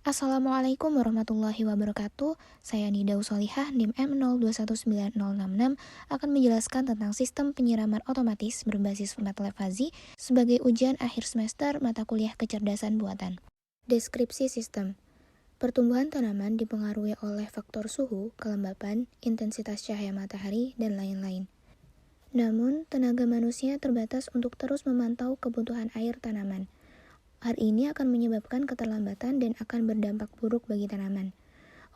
Assalamualaikum warahmatullahi wabarakatuh. Saya Nida Usolihah, NIM M02196066, akan menjelaskan tentang sistem penyiraman otomatis berbasis MATLAB Fuzzy sebagai ujian akhir semester mata kuliah kecerdasan buatan. Deskripsi sistem. Pertumbuhan tanaman dipengaruhi oleh faktor suhu, kelembapan, intensitas cahaya matahari, dan lain-lain. Namun, tenaga manusia terbatas untuk terus memantau kebutuhan air tanaman. Hal ini akan menyebabkan keterlambatan dan akan berdampak buruk bagi tanaman.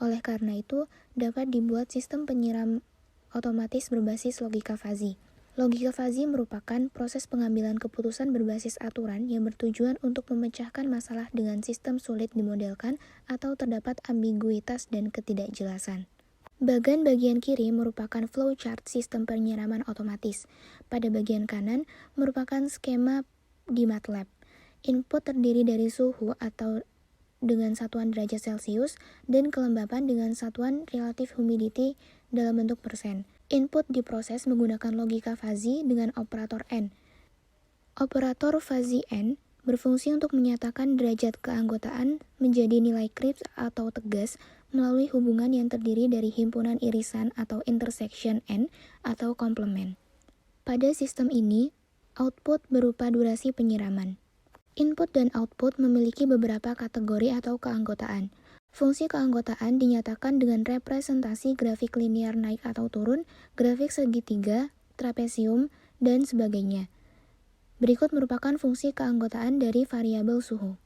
Oleh karena itu, dapat dibuat sistem penyiram otomatis berbasis logika fuzzy. Logika fuzzy merupakan proses pengambilan keputusan berbasis aturan yang bertujuan untuk memecahkan masalah dengan sistem sulit dimodelkan atau terdapat ambiguitas dan ketidakjelasan. Bagian kiri merupakan flowchart sistem penyiraman otomatis. Pada bagian kanan merupakan skema di MATLAB. Input terdiri dari suhu atau dengan satuan derajat Celcius dan kelembapan dengan satuan relative humidity dalam bentuk persen. Input diproses menggunakan logika fuzzy dengan operator N. Operator fuzzy N berfungsi untuk menyatakan derajat keanggotaan menjadi nilai Kripke atau tegas melalui hubungan yang terdiri dari himpunan irisan atau intersection N atau komplement. Pada sistem ini, output berupa durasi penyiraman. Input dan output memiliki beberapa kategori atau keanggotaan. Fungsi keanggotaan dinyatakan dengan representasi grafik linear naik atau turun, grafik segitiga, trapesium, dan sebagainya. Berikut merupakan fungsi keanggotaan dari variabel suhu.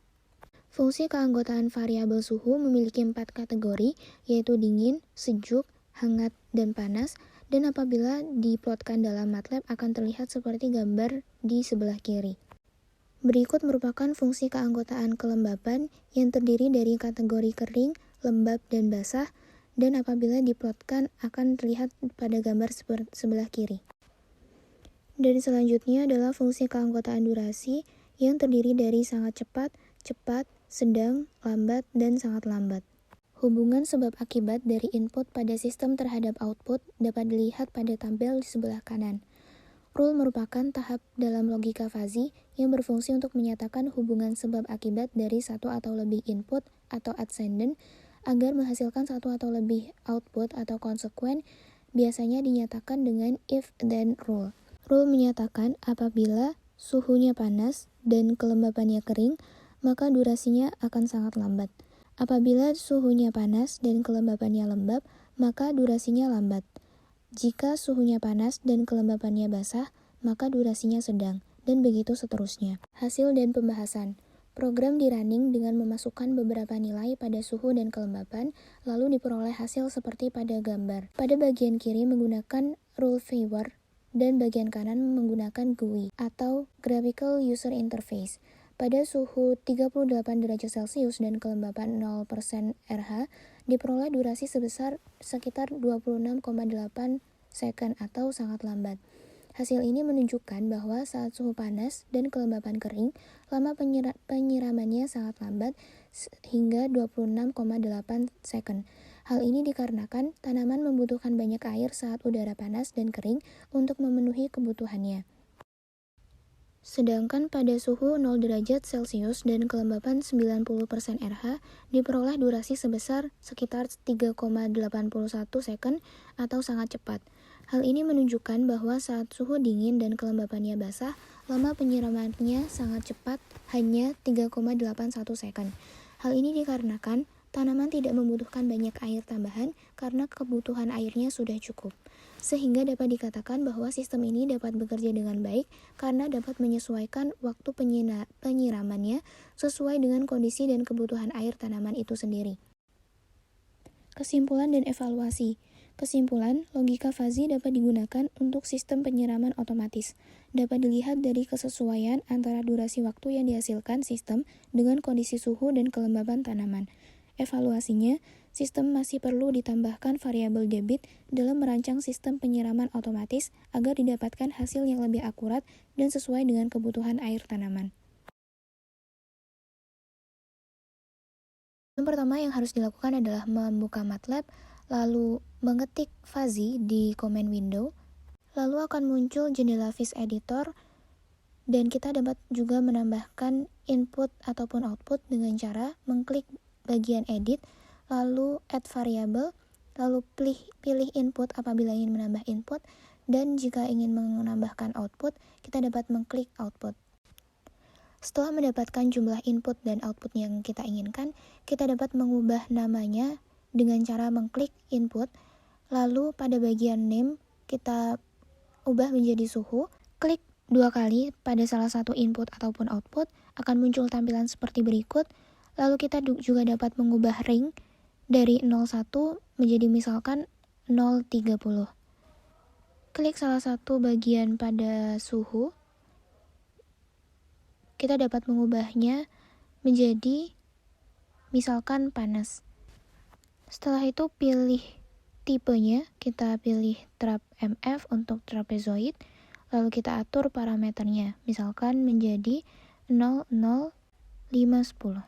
Fungsi keanggotaan variabel suhu memiliki 4 kategori, yaitu dingin, sejuk, hangat, dan panas, dan apabila diplotkan dalam MATLAB akan terlihat seperti gambar di sebelah kiri. Berikut merupakan fungsi keanggotaan kelembapan yang terdiri dari kategori kering, lembab, dan basah, dan apabila diplotkan akan terlihat pada gambar sebelah kiri. Dan selanjutnya adalah fungsi keanggotaan durasi yang terdiri dari sangat cepat, cepat, sedang, lambat, dan sangat lambat. Hubungan sebab akibat dari input pada sistem terhadap output dapat dilihat pada tabel di sebelah kanan. Rule merupakan tahap dalam logika fuzzy yang berfungsi untuk menyatakan hubungan sebab akibat dari satu atau lebih input atau ascendant agar menghasilkan satu atau lebih output atau konsekuen, biasanya dinyatakan dengan if-then rule. Rule menyatakan apabila suhunya panas dan kelembapannya kering, maka durasinya akan sangat lambat. Apabila suhunya panas dan kelembapannya lembab, maka durasinya lambat. Jika suhunya panas dan kelembapannya basah, maka durasinya sedang, dan begitu seterusnya. Hasil dan pembahasan. Program di-running dengan memasukkan beberapa nilai pada suhu dan kelembapan, lalu diperoleh hasil seperti pada gambar. Pada bagian kiri menggunakan rule viewer, dan bagian kanan menggunakan GUI, atau Graphical User Interface. Pada suhu 38 derajat Celcius dan kelembapan 0% RH, diperoleh durasi sebesar sekitar 26,8 second atau sangat lambat. Hasil ini menunjukkan bahwa saat suhu panas dan kelembapan kering, lama penyiramannya sangat lambat hingga 26,8 second. Hal ini dikarenakan tanaman membutuhkan banyak air saat udara panas dan kering untuk memenuhi kebutuhannya. Sedangkan pada suhu 0 derajat Celcius dan kelembapan 90% RH diperoleh durasi sebesar sekitar 3,81 second atau sangat cepat. Hal ini menunjukkan bahwa saat suhu dingin dan kelembapannya basah, lama penyiramannya sangat cepat, hanya 3,81 second. Hal ini dikarenakan tanaman tidak membutuhkan banyak air tambahan karena kebutuhan airnya sudah cukup. Sehingga dapat dikatakan bahwa sistem ini dapat bekerja dengan baik karena dapat menyesuaikan waktu penyiramannya sesuai dengan kondisi dan kebutuhan air tanaman itu sendiri. Kesimpulan dan evaluasi. Kesimpulan, logika fuzzy dapat digunakan untuk sistem penyiraman otomatis. Dapat dilihat dari kesesuaian antara durasi waktu yang dihasilkan sistem dengan kondisi suhu dan kelembapan tanaman. Evaluasinya, sistem masih perlu ditambahkan variabel debit dalam merancang sistem penyiraman otomatis agar didapatkan hasil yang lebih akurat dan sesuai dengan kebutuhan air tanaman. Yang pertama yang harus dilakukan adalah membuka MATLAB, lalu mengetik fuzzy di command window, lalu akan muncul jendela Fish Editor, dan kita dapat juga menambahkan input ataupun output dengan cara mengklik bagian edit, lalu add variable, lalu pilih input apabila ingin menambah input, dan jika ingin menambahkan output, kita dapat mengklik output. Setelah mendapatkan jumlah input dan output yang kita inginkan, kita dapat mengubah namanya dengan cara mengklik input, lalu pada bagian name kita ubah menjadi suhu, klik 2 kali pada salah satu input ataupun output, akan muncul tampilan seperti berikut. Lalu kita juga dapat mengubah ring dari 01 menjadi misalkan 030. Klik salah satu bagian pada suhu, kita dapat mengubahnya menjadi misalkan panas. Setelah itu pilih tipenya, kita pilih trap MF untuk trapezoid, lalu kita atur parameternya, misalkan menjadi 0, 0, 5, 10.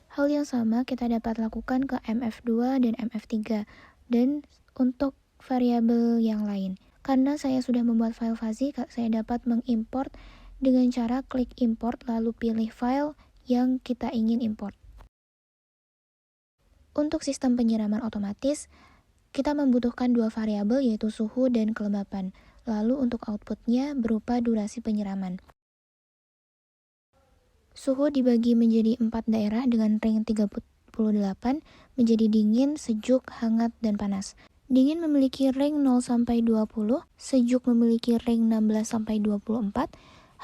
Hal yang sama kita dapat lakukan ke MF2 dan MF3, dan untuk variabel yang lain. Karena saya sudah membuat file fuzzy, saya dapat mengimport dengan cara klik import lalu pilih file yang kita ingin import. Untuk sistem penyiraman otomatis, kita membutuhkan 2 variabel yaitu suhu dan kelembapan. Lalu untuk outputnya berupa durasi penyiraman. Suhu dibagi menjadi 4 daerah dengan ring 38 menjadi dingin, sejuk, hangat, dan panas. Dingin memiliki ring 0-20, sejuk memiliki ring 16-24,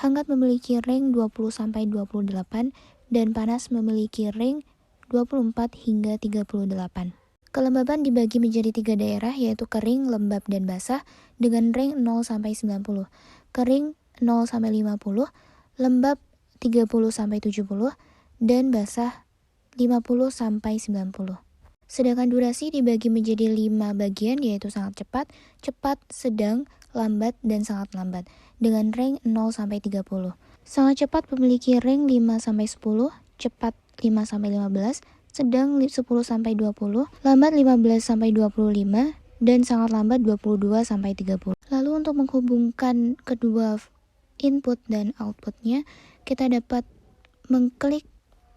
hangat memiliki ring 20-28, dan panas memiliki ring 24 hingga 38. Kelembaban dibagi menjadi 3 daerah yaitu kering, lembab, dan basah dengan ring 0-90, kering 0-50, lembab 30-70, dan basah 50-90. Sedangkan durasi dibagi menjadi 5 bagian yaitu sangat cepat, cepat, sedang, lambat, dan sangat lambat dengan ring 0-30. Sangat cepat memiliki ring 5-10, cepat 5-15, sedang 10-20, lambat 15-25, dan sangat lambat 22-30. Lalu untuk menghubungkan kedua input dan outputnya, kita dapat mengklik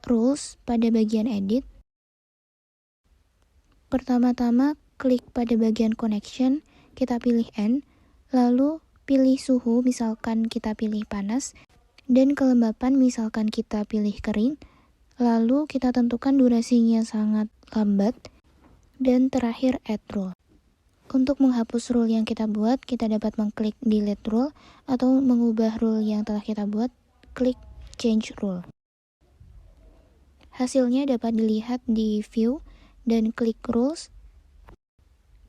rules pada bagian edit. Pertama-tama klik pada bagian connection, kita pilih N, lalu pilih suhu, misalkan kita pilih panas, dan kelembapan misalkan kita pilih kering, lalu kita tentukan durasinya sangat lambat, dan terakhir add rule. Untuk menghapus rule yang kita buat, kita dapat mengklik delete rule, atau mengubah rule yang telah kita buat, klik change rule. Hasilnya dapat dilihat di view, dan klik rules.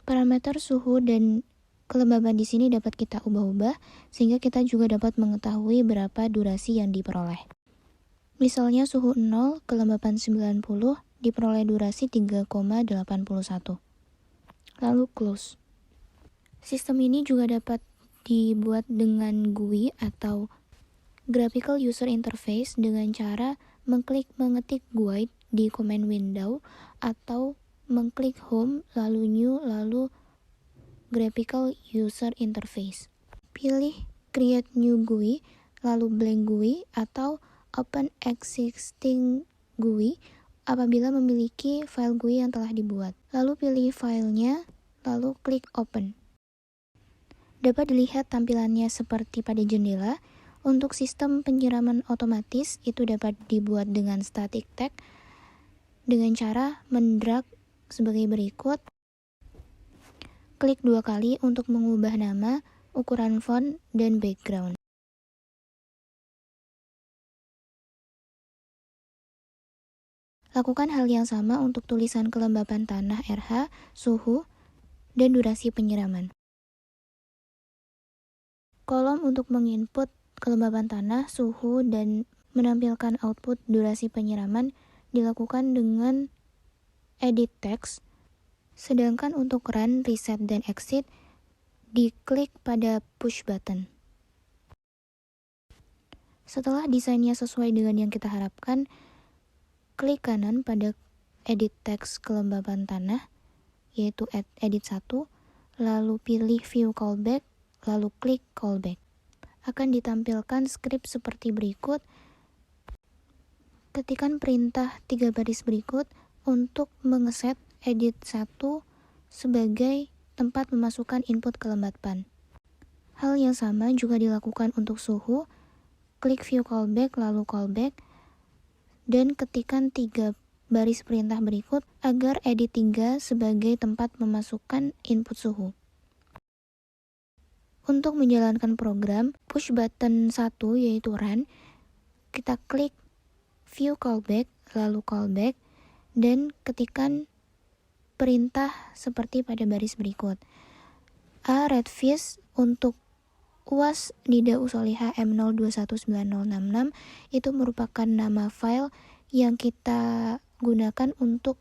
Parameter suhu dan kelembaban di sini dapat kita ubah-ubah, sehingga kita juga dapat mengetahui berapa durasi yang diperoleh. Misalnya suhu 0, kelembaban 90, diperoleh durasi 3,81. Lalu close. Sistem ini juga dapat dibuat dengan GUI atau Graphical User Interface dengan cara mengklik mengetik guide di command window atau mengklik home lalu new lalu Graphical User Interface. Pilih create new GUI lalu blank GUI atau open existing GUI apabila memiliki file GUI yang telah dibuat. Lalu pilih filenya, lalu klik open. Dapat dilihat tampilannya seperti pada jendela. Untuk sistem penyiraman otomatis itu dapat dibuat dengan static tag dengan cara mendrag sebagai berikut. Klik 2 kali untuk mengubah nama, ukuran font, dan background. Lakukan hal yang sama untuk tulisan kelembapan tanah RH, suhu, dan durasi penyiraman. Kolom untuk menginput kelembapan tanah, suhu, dan menampilkan output durasi penyiraman dilakukan dengan edit text, sedangkan untuk run, reset, dan exit diklik pada push button. Setelah desainnya sesuai dengan yang kita harapkan, klik kanan pada edit text kelembapan tanah, yaitu edit 1, lalu pilih view callback, lalu klik callback. Akan ditampilkan skrip seperti berikut. ketikkan perintah 3 baris berikut untuk mengeset edit 1 sebagai tempat memasukkan input kelembapan. Hal yang sama juga dilakukan untuk suhu. Klik view callback lalu callback dan ketikkan 3 baris perintah berikut agar edit 3 sebagai tempat memasukkan input suhu. Untuk menjalankan program, push button 1 yaitu run, kita klik view callback lalu callback dan ketikkan perintah seperti pada baris berikut. A. Redfish untuk UAS Nida Usolihah M02190066 itu merupakan nama file yang kita gunakan untuk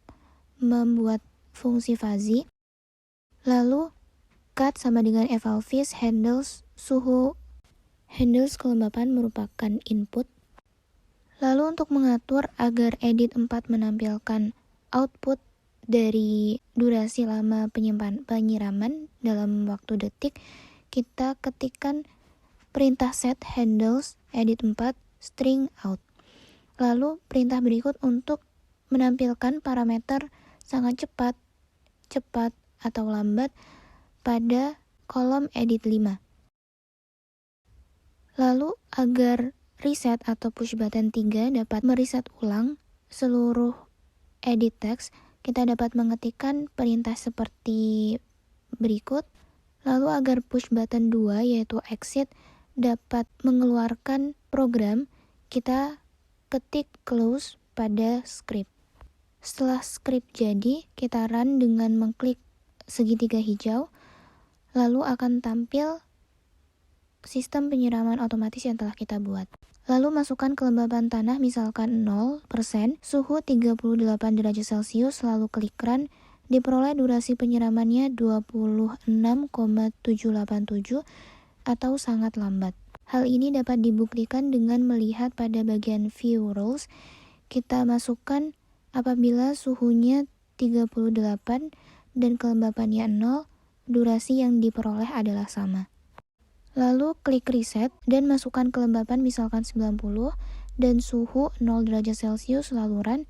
membuat fungsi fuzzy. Lalu cut sama dengan evalfish handles suhu. Handles kelembapan merupakan input. Lalu untuk mengatur agar edit 4 menampilkan output dari durasi lama penyiraman dalam waktu detik, kita ketikkan perintah set handles edit 4 string out. Lalu perintah berikut untuk menampilkan parameter sangat cepat, atau lambat pada kolom edit 5. Lalu agar reset atau push button 3 dapat mereset ulang seluruh edit text, kita dapat mengetikkan perintah seperti berikut. Lalu agar push button 2 yaitu exit dapat mengeluarkan program, kita ketik close pada script. Setelah script jadi, kita run dengan mengklik segitiga hijau, lalu akan tampil sistem penyiraman otomatis yang telah kita buat. Lalu masukkan kelembapan tanah misalkan 0%, suhu 38 derajat Celcius, lalu klik run, diperoleh durasi penyiramannya 26,787 atau sangat lambat. Hal ini dapat dibuktikan dengan melihat pada bagian view rules, kita masukkan apabila suhunya 38 dan kelembapannya 0, durasi yang diperoleh adalah sama. Lalu klik reset dan masukkan kelembapan misalkan 90 dan suhu 0 derajat Celcius lalu run,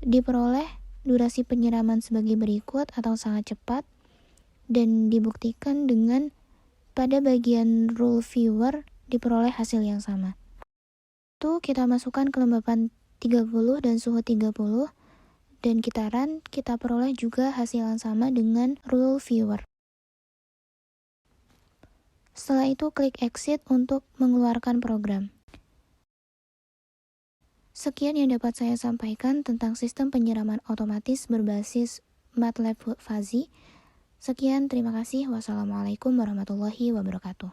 diperoleh durasi penyiraman sebagai berikut atau sangat cepat, dan dibuktikan dengan pada bagian rule viewer diperoleh hasil yang sama. Itu kita masukkan kelembapan 30 dan suhu 30 dan kita run, kita peroleh juga hasil yang sama dengan rule viewer. Setelah itu klik exit untuk mengeluarkan program. Sekian yang dapat saya sampaikan tentang sistem penyiraman otomatis berbasis MATLAB Fuzzy. Sekian, terima kasih. Wassalamualaikum warahmatullahi wabarakatuh.